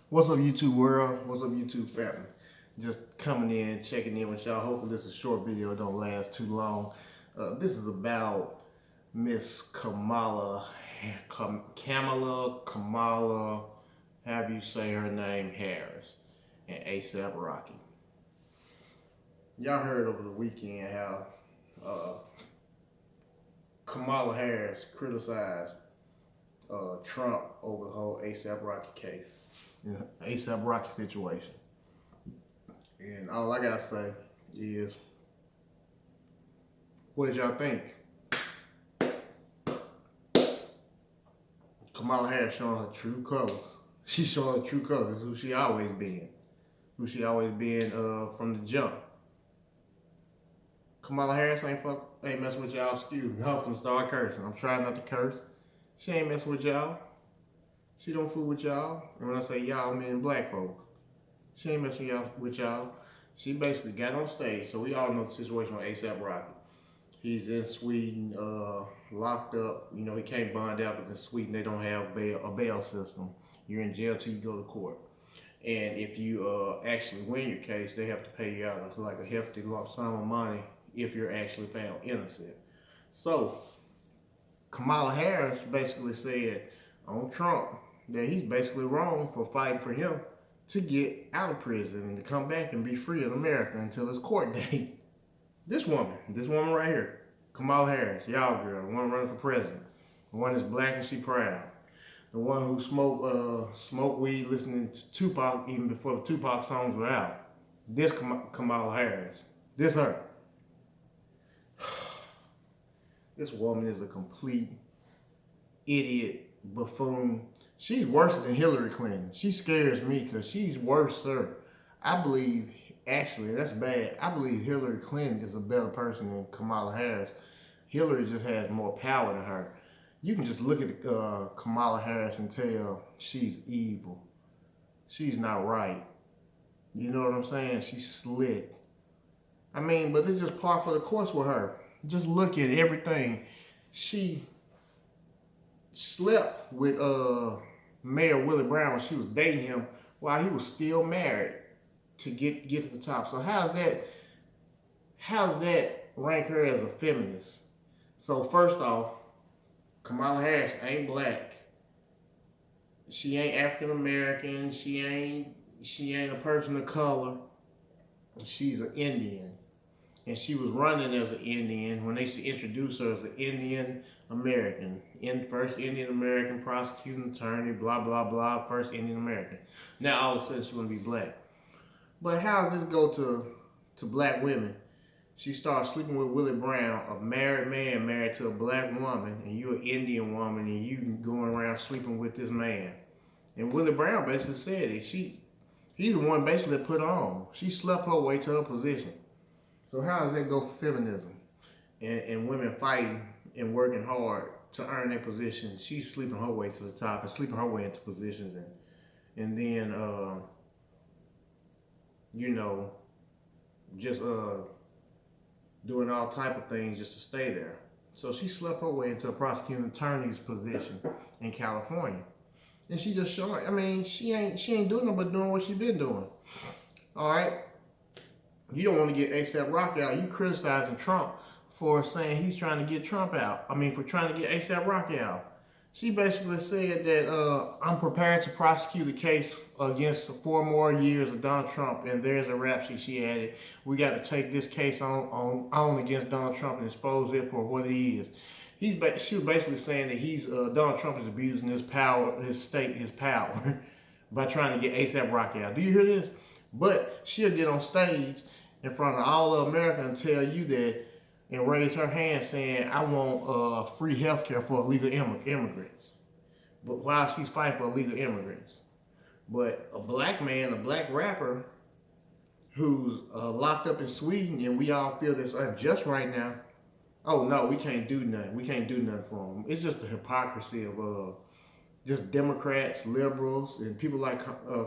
What's up, YouTube world? What's up, YouTube family? Just coming in, checking in with y'all. Hopefully this is a short video. It don't last too long. This is about Miss Kamala, however you say her name, Harris, and ASAP Rocky. Y'all heard over the weekend how Kamala Harris criticized Trump over the whole ASAP Rocky case, ASAP Rocky situation. And all I gotta say is, what did y'all think? Kamala Harris showing her true colors. She's showing her true colors. This is who she always been. From the jump. Kamala Harris ain't messing with y'all. Excuse me. I'm finna start cursing. I'm trying not to curse. She ain't messing with y'all. She don't fool with y'all. And when I say y'all, I mean black folks. She ain't messing with y'all. She basically got on stage. So we all know the situation with ASAP Rocky. He's in Sweden, locked up. You know, he can't bond out because in Sweden they don't have a bail system. You're in jail till you go to court. And if you actually win your case, they have to pay you out like a hefty lump sum of money if you're actually found innocent. So Kamala Harris basically said on Trump that he's basically wrong for fighting for him to get out of prison and to come back and be free in America until his court date. This woman right here, Kamala Harris, y'all girl, the one running for president, the one that's black and she proud, the one who smoked weed listening to Tupac even before the Tupac songs were out. This Kamala Harris, this her. This woman is a complete idiot, buffoon. She's worse than Hillary Clinton. She scares me because she's worse, sir. I believe, actually, that's bad. I believe Hillary Clinton is a better person than Kamala Harris. Hillary just has more power than her. You can just look at Kamala Harris and tell she's evil. She's not right. You know what I'm saying? She's slick. I mean, but it's just par for the course with her. Just look at everything. She slept with Mayor Willie Brown when she was dating him while he was still married to get to the top. So how's that rank her as a feminist? So first off, Kamala Harris ain't black. She ain't African American. She ain't a person of color. She's an Indian. And she was running as an Indian when they used to introduce her as an Indian American. First Indian American prosecuting attorney, blah, blah, blah, first Indian American. Now all of a sudden she want to be black. But how does this go to black women? She starts sleeping with Willie Brown, a married man married to a black woman, and you're an Indian woman, and you going around sleeping with this man. And Willie Brown basically said it. He's the one basically that put her on. She slept her way to her position. So how does that go for feminism and women fighting and working hard to earn their position? She's sleeping her way to the top and sleeping her way into positions and then you know, just doing all type of things just to stay there. So she slept her way into a prosecuting attorney's position in California. And she just showing, I mean, she ain't doing nothing but doing what she been doing. All right. You don't want to get ASAP Rocky out. You criticizing Trump for saying he's trying to get Trump out. I mean, for trying to get ASAP Rocky out. She basically said that I'm prepared to prosecute the case against 4 more years of Donald Trump. And there's a rap sheet she added. We got to take this case on against Donald Trump and expose it for what he is. She was basically saying that Donald Trump is abusing his power, his power, by trying to get ASAP Rocky out. Do you hear this? But she'll get on stage in front of all of America and tell you that and raise her hand saying, I want free health care for illegal immigrants. But while she's fighting for illegal immigrants. But a black man, a black rapper who's locked up in Sweden and we all feel this unjust right now, oh no, we can't do nothing. We can't do nothing for him. It's just the hypocrisy of just Democrats, liberals, and people like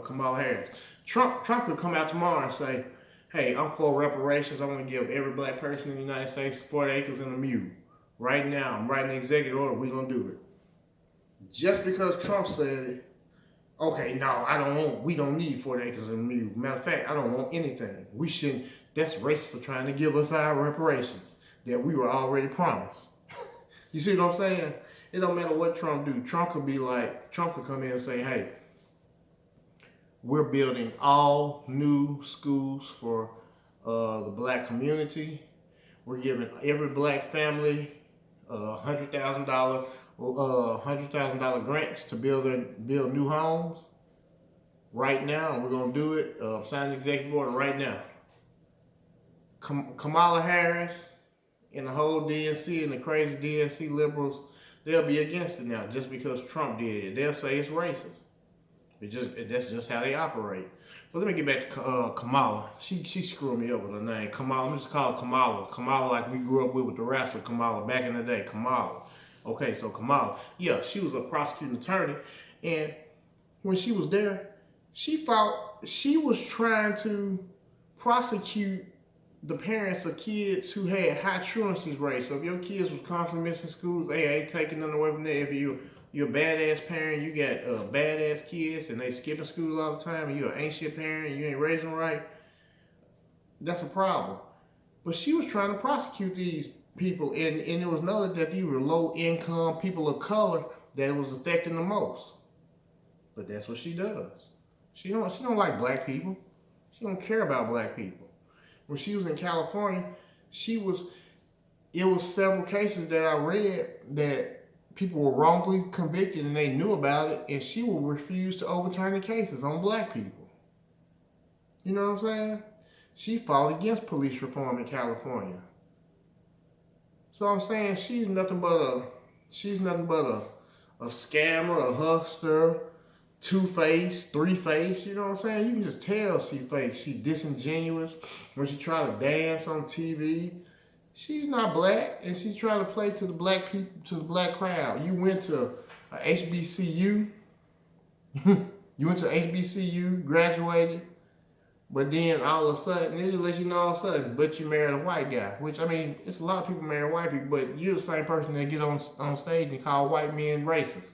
Kamala Harris. Trump could come out tomorrow and say, hey, I'm for reparations. I want to give every black person in the United States 40 acres and a mule. Right now, I'm writing an executive order. We're going to do it. Just because Trump said it, Okay, no, we don't need 40 acres of mule. Matter of fact, I don't want anything. We shouldn't, that's racist for trying to give us our reparations that we were already promised. You see what I'm saying? It don't matter what Trump do. Trump could come in and say, hey, we're building all new schools for the black community. We're giving every black family $100,000 grants to build new homes right now. We're gonna do it. Sign the executive order right now. Kamala Harris and the whole DNC and the crazy DNC liberals, they'll be against it now just because Trump did it. They'll say it's racist. That's just how they operate. But let me get back to Kamala. She screwed me up with her name. Kamala. I'm just call her Kamala. Kamala, like we grew up with the wrestler Kamala back in the day. Kamala. Okay, so Kamala. Yeah, she was a prosecuting attorney, and when she was there, she was trying to prosecute the parents of kids who had high truancy rates. So if your kids was constantly missing school, hey, I ain't taking nothing away from that. If you're a badass parent, you got badass kids and they skipping school all the time, and you're an ancient parent and you ain't raising them right, that's a problem. But she was trying to prosecute these people, and it was noted that these were low income people of color that it was affecting the most. But that's what she does. She don't like black people. She don't care about black people. When she was in California, it was several cases that I read that people were wrongfully convicted and they knew about it, and she would refuse to overturn the cases on black people. You know what I'm saying? She fought against police reform in California. So I'm saying she's nothing but a scammer, a huckster, two-faced, three-faced. You know what I'm saying? You can just tell she fake. She's disingenuous when she try to dance on TV. She's not black, and she's trying to play to the black people, to the black crowd. You went to a HBCU. You went to HBCU, graduated, but then all of a sudden, it just lets you know all of a sudden, but you married a white guy. Which, I mean, it's a lot of people marry white people, but you're the same person that get on stage and call white men racist.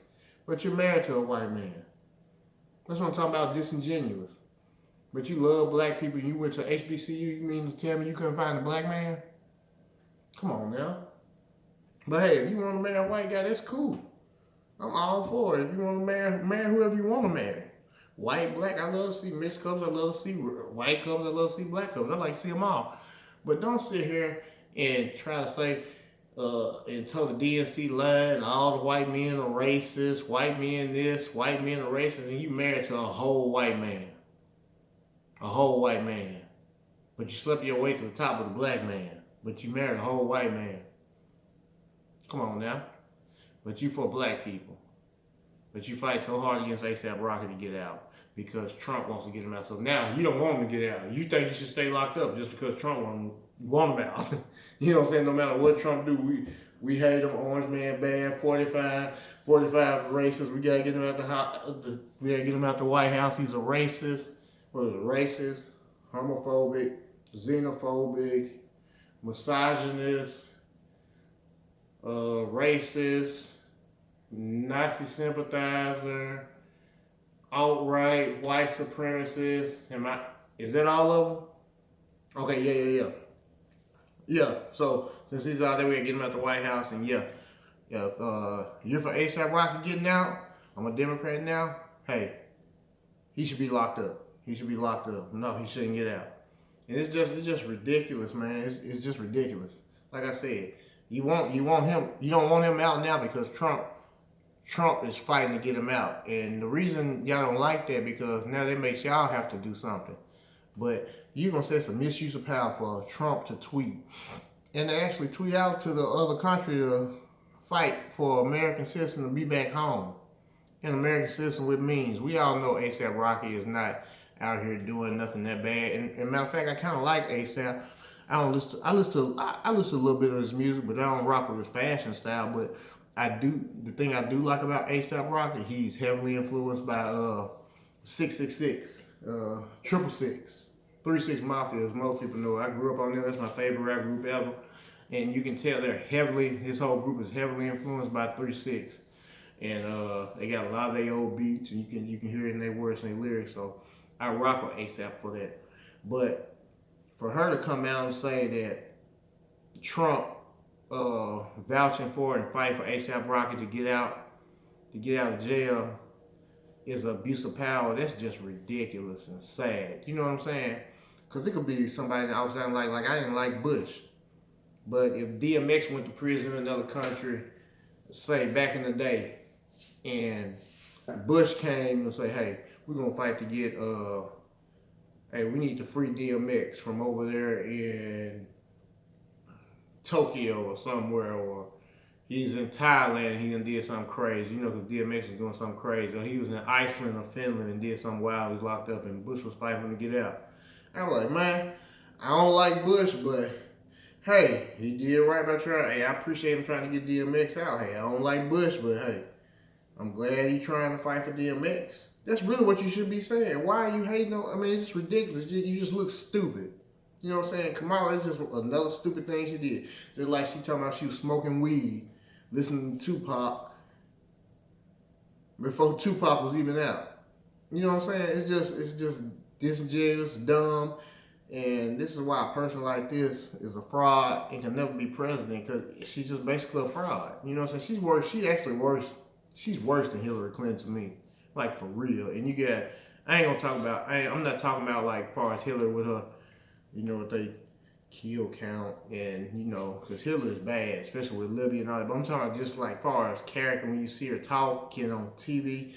But you're married to a white man. That's what I'm talking about, disingenuous. But you love black people, and you went to HBCU, you mean to tell me you couldn't find a black man? Come on now. But hey, if you want to marry a white guy, that's cool. I'm all for it. If you want to marry whoever you want to marry. White, black, I love to see mixed couples. I love to see white couples. I love to see black couples. I like to see them all. But don't sit here and try to say, and tell the DNC line, all the white men are racist, white men this, white men are racist, and you married to a whole white man. A whole white man. But you slept your way to the top with a black man. But you married a whole white man. Come on now. But you for black people. But you fight so hard against A$AP Rocky to get out because Trump wants to get him out. So now you don't want him to get out. You think you should stay locked up just because Trump want him out. You know what I'm saying? No matter what Trump do, we hate him. Orange man bad. 45 racist. We gotta get him out we gotta get him out the White House. He's a racist. What is it? Racist, homophobic, xenophobic, misogynist, racist, Nazi sympathizer, alt-right, white supremacist. Is that all of them? Okay, yeah. So since he's out there, we gotta get him out the White House, and if you're for A$AP Rocky getting out, I'm a Democrat now. Hey, he should be locked up. He should be locked up. No, he shouldn't get out. And it's just ridiculous, man. It's just ridiculous. Like I said, you don't want him out now because Trump is fighting to get him out. And the reason y'all don't like that because now that makes y'all have to do something. But you're gonna say it's a misuse of power for Trump to tweet. And to actually tweet out to the other country to fight for American citizens to be back home. An American citizen with means. We all know A$AP Rocky is not out here doing nothing that bad. And matter of fact, I kind of like A$AP. I listen to a little bit of his music, but I don't rock with his fashion style. But the thing I do like about A$AP Rocky, he's heavily influenced by 666, 666, 3 6 Mafia, as most people know. I grew up on them. That's my favorite rap group ever. And you can tell his whole group is heavily influenced by 3 6. and they got a lot of their old beats, and you can hear it in their words and their lyrics. So I rock with ASAP for that. But for her to come out and say that Trump vouching for and fight for ASAP Rocky to get out of jail is abuse of power, that's just ridiculous and sad. You know what I'm saying? Because it could be somebody that I was like I didn't like Bush. But if DMX went to prison in another country, say back in the day, and Bush came and say, hey, we're going to fight to get, hey, we need to free DMX from over there in Tokyo or somewhere, or he's in Thailand and he done did something crazy, you know, because DMX was doing something crazy, or he was in Iceland or Finland and did something wild, he was locked up and Bush was fighting him to get out. I was like, man, I don't like Bush, but hey, he did right by trying. Hey, I appreciate him trying to get DMX out. Hey, I don't like Bush, but hey, I'm glad he's trying to fight for DMX. That's really what you should be saying. Why are you hating on? I mean, it's just ridiculous. You just look stupid. You know what I'm saying? Kamala is just another stupid thing she did. Just like she talking about she was smoking weed, listening to Tupac before Tupac was even out. You know what I'm saying? It's just disingenuous, dumb. And this is why a person like this is a fraud and can never be president, because she's just basically a fraud. You know what I'm saying? She's worse. She's actually worse. She's worse than Hillary Clinton to me, like for real. And you get, I ain't gonna talk about. I'm not talking about like far as Hillary with her, you know, what they kill count and you know, because Hillary's bad, especially with Libya and all that. But I'm talking about just like far as character when you see her talking on TV.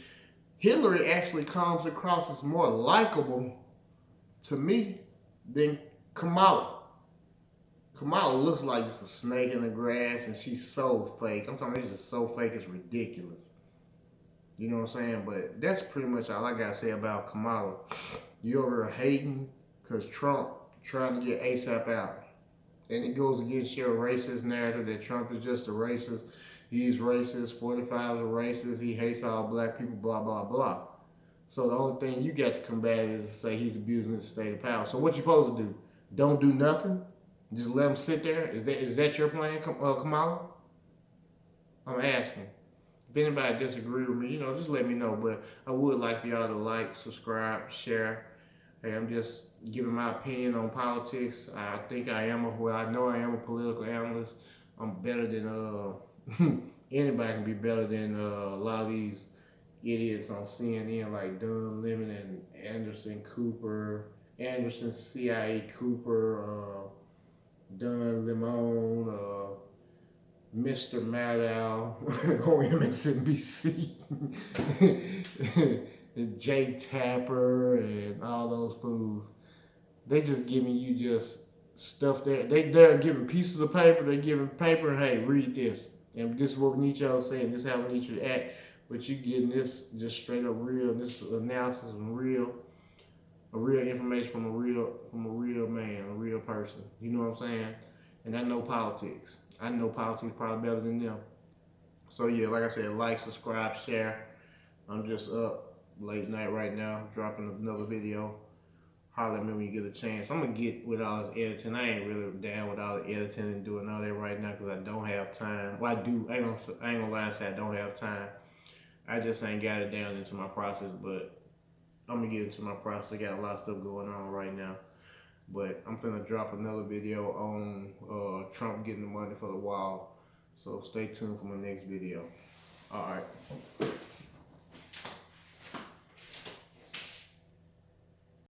Hillary actually comes across as more likable to me than Kamala. Kamala looks like just a snake in the grass, and she's so fake. I'm talking about she's just so fake, it's ridiculous. You know what I'm saying? But that's pretty much all I gotta say about Kamala. You over here hating because Trump trying to get ASAP out. And it goes against your racist narrative that Trump is just a racist. He's racist, 45 is a racist, he hates all black people, blah, blah, blah. So the only thing you got to combat is to say he's abusing his state of power. So what you supposed to do? Don't do nothing? Just let him sit there? Is that your plan, Kamala? I'm asking. If anybody disagree with me, you know, just let me know. But I would like for y'all to like, subscribe, share. Hey, I'm just giving my opinion on politics. I think I am, I know I am a political analyst. I'm better than, anybody can be better than a lot of these idiots on CNN like Don Lemon and Anderson CIA Cooper, Don Lemon, Mr. Maddow on MSNBC, and Jay Tapper and all those fools. They just giving you just stuff there. They're giving pieces of paper. They're giving paper and hey, read this. And this is what we need y'all to say, and this is how we need you to act. But you getting this just straight up real, this analysis from real information from a real man, a real person. You know what I'm saying? And I know politics. I know politics probably better than them. So yeah, like I said, like, subscribe, share. I'm just up late night right now, dropping another video. Holler at me when you get a chance. I'm gonna get with all this editing. I ain't really down with all the editing and doing all that right now because I don't have time. Well, I do. I ain't gonna lie and say I don't have time. I just ain't got it down into my process, but I'm gonna get into my process. I got a lot of stuff going on right now. But I'm finna drop another video on Trump getting the money for the wall. So stay tuned for my next video. All right.